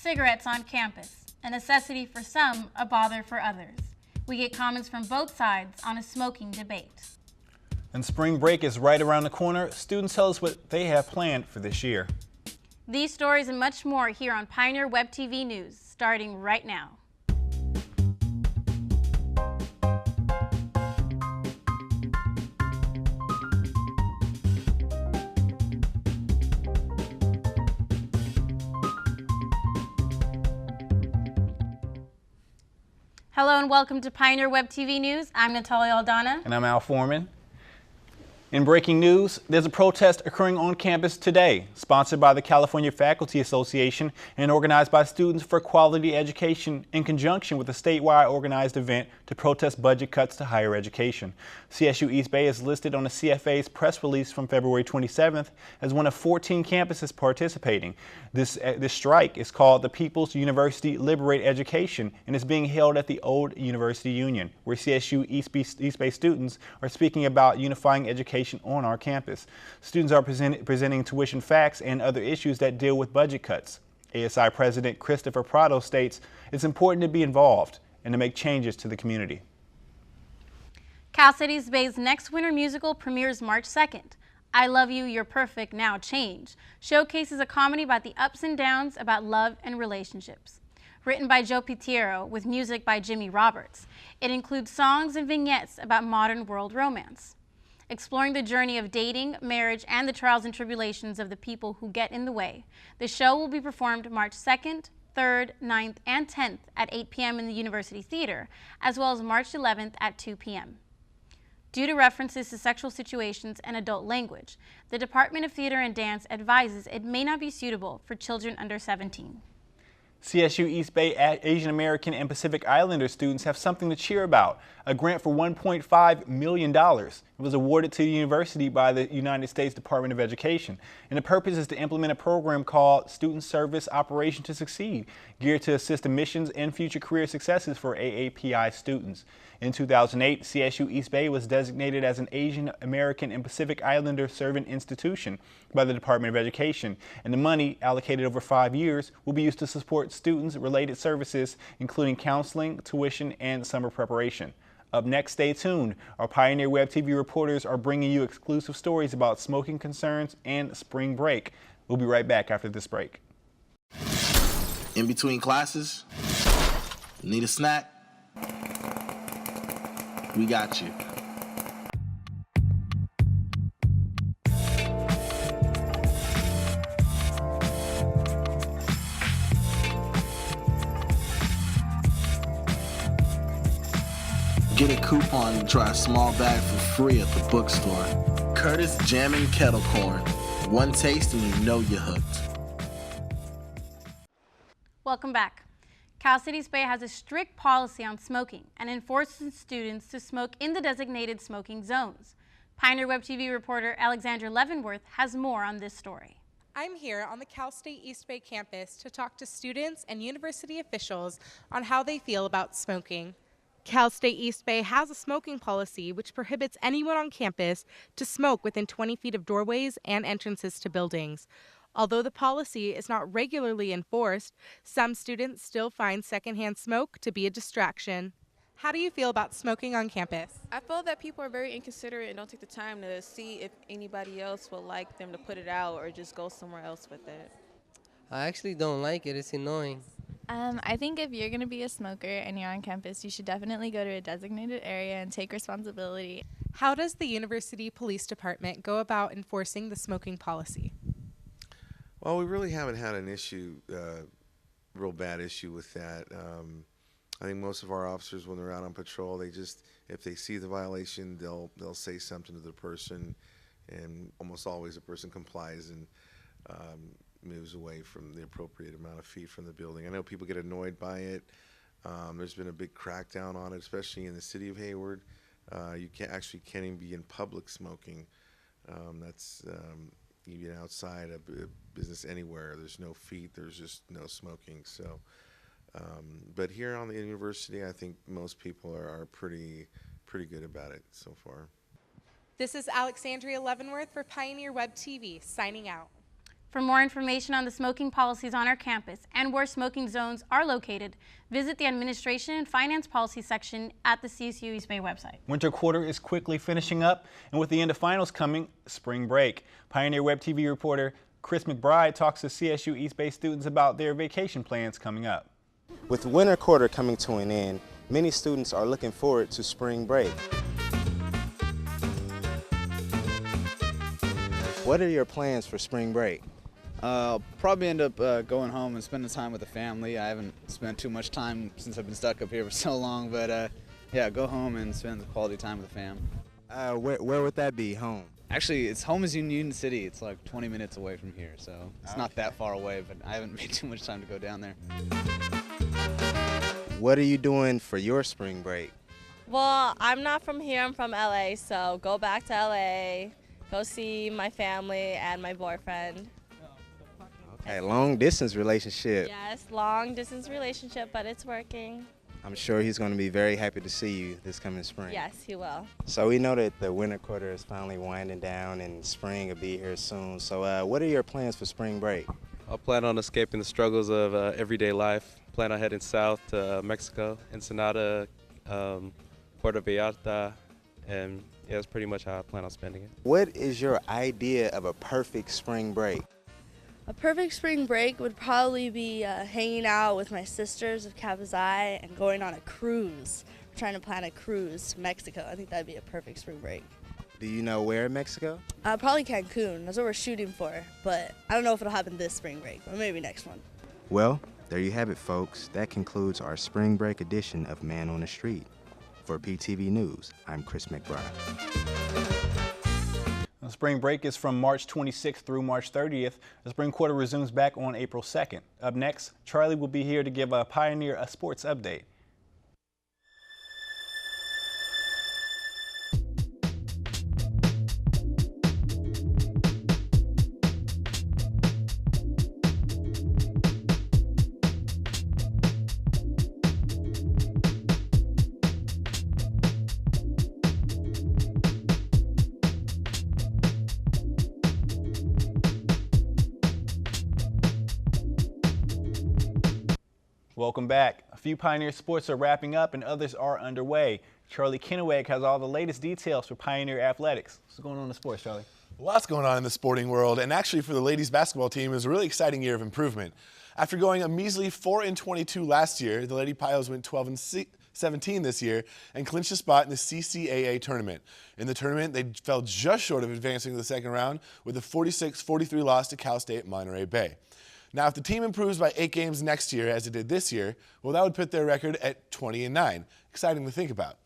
Cigarettes on campus, a necessity for some, a bother for others. We get comments from both sides on a smoking debate. And spring break is right around the corner. Students tell us what they have planned for this year. These stories and much more here on Pioneer Web TV News, starting right now. Hello and welcome to Pioneer Web TV News. I'm Natalia Aldana. And I'm Al Foreman. In breaking news, there's a protest occurring on campus today, sponsored by the California Faculty Association and organized by Students for Quality Education in conjunction with a statewide organized event to protest budget cuts to higher education. CSU East Bay is listed on the CFA's press release from February 27th as one of 14 campuses participating. This strike is called the People's University Liberate Education and is being held at the Old University Union, where CSU East Bay students are speaking about unifying education on our campus. Students are presenting tuition facts and other issues that deal with budget cuts. ASI President Christopher Prado states it's important to be involved and to make changes to the community. Cal City East Bay's next winter musical premieres March 2nd. I Love You, You're Perfect, Now Change showcases a comedy about the ups and downs about love and relationships. Written by Joe Pietro with music by Jimmy Roberts, it includes songs and vignettes about modern world romance. Exploring the journey of dating, marriage, and the trials and tribulations of the people who get in the way. The show will be performed March 2nd, 3rd, 9th, and 10th at 8 p.m. in the University Theater, as well as March 11th at 2 p.m. Due to references to sexual situations and adult language, the Department of Theater and Dance advises it may not be suitable for children under 17. CSU East Bay Asian American and Pacific Islander students have something to cheer about. A grant for $1.5 million. It was awarded to the university by the United States Department of Education. And the purpose is to implement a program called Student Service Operation to Succeed, geared to assist admissions and future career successes for AAPI students. In 2008, CSU East Bay was designated as an Asian American and Pacific Islander servant institution by the Department of Education, and the money, allocated over 5 years, will be used to support students-related services, including counseling, tuition, and summer preparation. Up next, stay tuned. Our Pioneer Web TV reporters are bringing you exclusive stories about smoking concerns and spring break. We'll be right back after this break. In between classes, need a snack? We got you. Get a coupon to try a small bag for free at the bookstore. Curtis Jammin' Kettle Corn. One taste and you know you're hooked. Welcome back. Cal City East Bay has a strict policy on smoking and enforces students to smoke in the designated smoking zones. Pioneer Web TV reporter Alexandra Leavenworth has more on this story. I'm here on the Cal State East Bay campus to talk to students and university officials on how they feel about smoking. Cal State East Bay has a smoking policy which prohibits anyone on campus to smoke within 20 feet of doorways and entrances to buildings. Although the policy is not regularly enforced, some students still find secondhand smoke to be a distraction. How do you feel about smoking on campus? I feel that people are very inconsiderate and don't take the time to see if anybody else would like them to put it out or just go somewhere else with it. I actually don't like it. It's annoying. I think if you're going to be a smoker and you're on campus, you should definitely go to a designated area and take responsibility. How does the University Police Department go about enforcing the smoking policy? Well, we really haven't had an issue, real bad issue with that. I think most of our officers, when they're out on patrol, they just, if they see the violation, they'll say something to the person, and almost always the person complies and moves away from the appropriate amount of feet from the building. I know people get annoyed by it. There's been a big crackdown on it, especially in the city of Hayward. You can't even be in public smoking. That's even outside a business anywhere. There's no feet. There's just no smoking. So, but here on the university, I think most people are pretty good about it so far. This is Alexandria Leavenworth for Pioneer Web TV, signing out. For more information on the smoking policies on our campus and where smoking zones are located, visit the Administration and Finance Policy section at the CSU East Bay website. Winter quarter is quickly finishing up, and with the end of finals coming, spring break. Pioneer Web TV reporter Chris McBride talks to CSU East Bay students about their vacation plans coming up. With winter quarter coming to an end, many students are looking forward to spring break. What are your plans for spring break? Probably end up going home and spending time with the family. I haven't spent too much time since I've been stuck up here for so long, but yeah, go home and spend quality time with the fam. Where would that be, home? Actually, it's home is in Union City. It's like 20 minutes away from here, so it's not that far away, but I haven't made too much time to go down there. What are you doing for your spring break? Well, I'm not from here, I'm from LA, so go back to LA, go see my family and my boyfriend. Okay, long distance relationship. Yes, long distance relationship, but it's working. I'm sure he's going to be very happy to see you this coming spring. Yes, he will. So we know that the winter quarter is finally winding down and spring will be here soon. So what are your plans for spring break? I plan on escaping the struggles of everyday life. Plan on heading south to Mexico, Ensenada, Puerto Vallarta, and yeah, that's pretty much how I plan on spending it. What is your idea of a perfect spring break? A perfect spring break would probably be hanging out with my sisters of Kappa Xi and going on a cruise. We're trying to plan a cruise to Mexico. I think that'd be a perfect spring break. Do you know where in Mexico? Probably Cancun. That's what we're shooting for. But I don't know if it'll happen this spring break, or maybe next one. Well, there you have it, folks. That concludes our spring break edition of Man on the Street. For PTV News, I'm Chris McBride. Spring break is from March 26th through March 30th. The spring quarter resumes back on April 2nd. Up next, Charlie will be here to give Pioneer a sports update. Welcome back. A few Pioneer sports are wrapping up and others are underway. Charlie Kennewick has all the latest details for Pioneer Athletics. What's going on in the sports, Charlie? Lots going on in the sporting world, and actually for the ladies basketball team, it was a really exciting year of improvement. After going a measly 4-22 last year, the Lady Pios went 12-17 this year and clinched a spot in the CCAA tournament. In the tournament, they fell just short of advancing to the second round with a 46-43 loss to Cal State Monterey Bay. Now, if the team improves by 8 games next year, as it did this year, well, that would put their record at 20-9. Exciting to think about.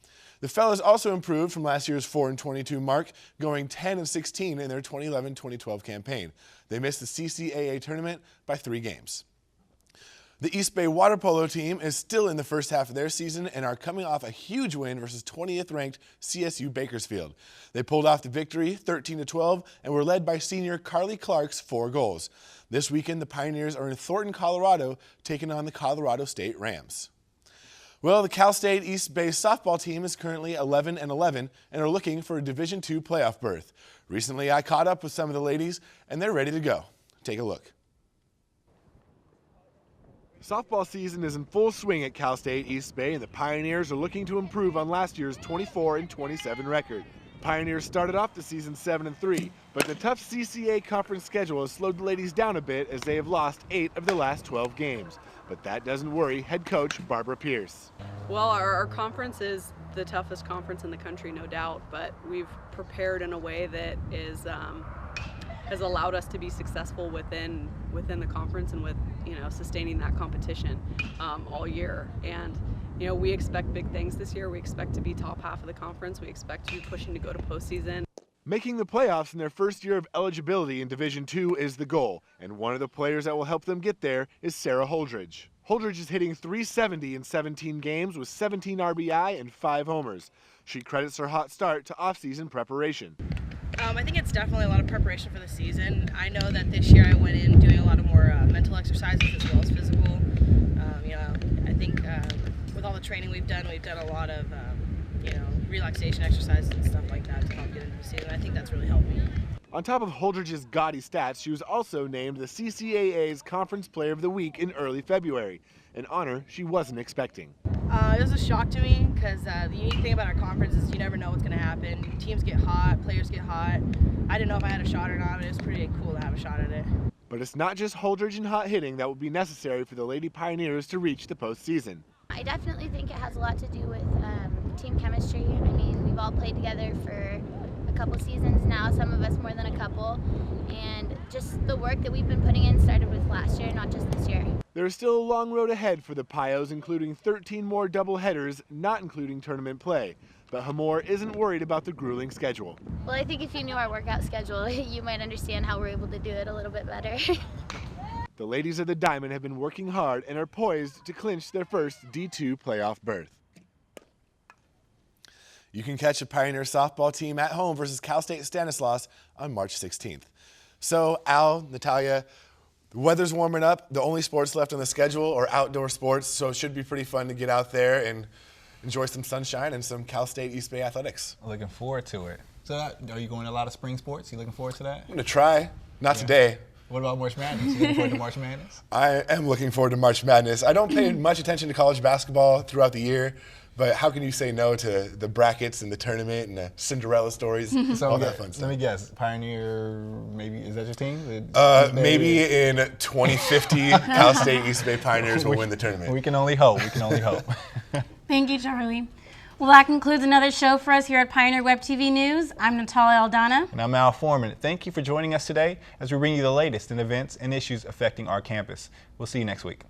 The fellas also improved from last year's 4-22 mark, going 10-16 in their 2011-2012 campaign. They missed the CCAA tournament by 3 games. The East Bay water polo team is still in the first half of their season and are coming off a huge win versus 20th ranked CSU Bakersfield. They pulled off the victory 13-12 and were led by senior Carly Clark's 4 goals. This weekend, the Pioneers are in Thornton, Colorado, taking on the Colorado State Rams. Well, the Cal State East Bay softball team is currently 11-11 and are looking for a Division II playoff berth. Recently, I caught up with some of the ladies, and they're ready to go. Take a look. Softball season is in full swing at Cal State East Bay, and the Pioneers are looking to improve on last year's 24-27 record. Pioneers started off the season 7-3, but the tough CCA conference schedule has slowed the ladies down a bit as they have lost 8 of the last 12 games. But that doesn't worry head coach Barbara Pierce. Well, our conference is the toughest conference in the country, no doubt, but we've prepared in a way that has allowed us to be successful within the conference and with sustaining that competition all year. And we expect big things this year. We expect to be top half of the conference. We expect to be pushing to go to postseason. Making the playoffs in their first year of eligibility in Division II is the goal, and one of the players that will help them get there is Sarah Holdridge. Holdridge is hitting .370 in 17 games with 17 RBI and 5 homers. She credits her hot start to off-season preparation. I think it's definitely a lot of preparation for the season. I know that this year I went in doing a lot of more mental exercises as well as physical. I think with all the training we've done a lot of relaxation exercises and stuff like that to help get into the season. I think that's really helped me. On top of Holdridge's gaudy stats, she was also named the CCAA's Conference Player of the Week in early February, an honor she wasn't expecting. It was a shock to me because the unique thing about our conference is you never know what's going to happen. Teams get hot, players get hot. I didn't know if I had a shot or not, but it was pretty cool to have a shot at it. But it's not just Holdridge and hot hitting that will be necessary for the Lady Pioneers to reach the postseason. I definitely think it has a lot to do with team chemistry. I mean, we've all played together for a couple seasons now, some of us more than a couple, and just the work that we've been putting in started with last year, not just this year. There is still a long road ahead for the Pios, including 13 more doubleheaders, not including tournament play. But Hamor isn't worried about the grueling schedule. Well, I think if you knew our workout schedule, you might understand how we're able to do it a little bit better. The ladies of the Diamond have been working hard and are poised to clinch their first D2 playoff berth. You can catch a Pioneer softball team at home versus Cal State Stanislaus on March 16th. So, Al, Natalia, the weather's warming up. The only sports left on the schedule are outdoor sports, so it should be pretty fun to get out there and enjoy some sunshine and some Cal State East Bay athletics. Looking forward to it. So, are you going to a lot of spring sports? You looking forward to that? I'm going to try. Not today. What about March Madness? You looking forward to March Madness? I am looking forward to March Madness. I don't pay much attention to college basketball throughout the year, but how can you say no to the brackets and the tournament and the Cinderella stories, So all that fun stuff? Let me guess. Pioneer, maybe, is that your team? Maybe in 2050, Cal State East Bay Pioneers will win the tournament. We can only hope. We can only hope. Thank you, Charlie. Well, that concludes another show for us here at Pioneer Web TV News. I'm Natalia Aldana. And I'm Al Foreman. Thank you for joining us today as we bring you the latest in events and issues affecting our campus. We'll see you next week.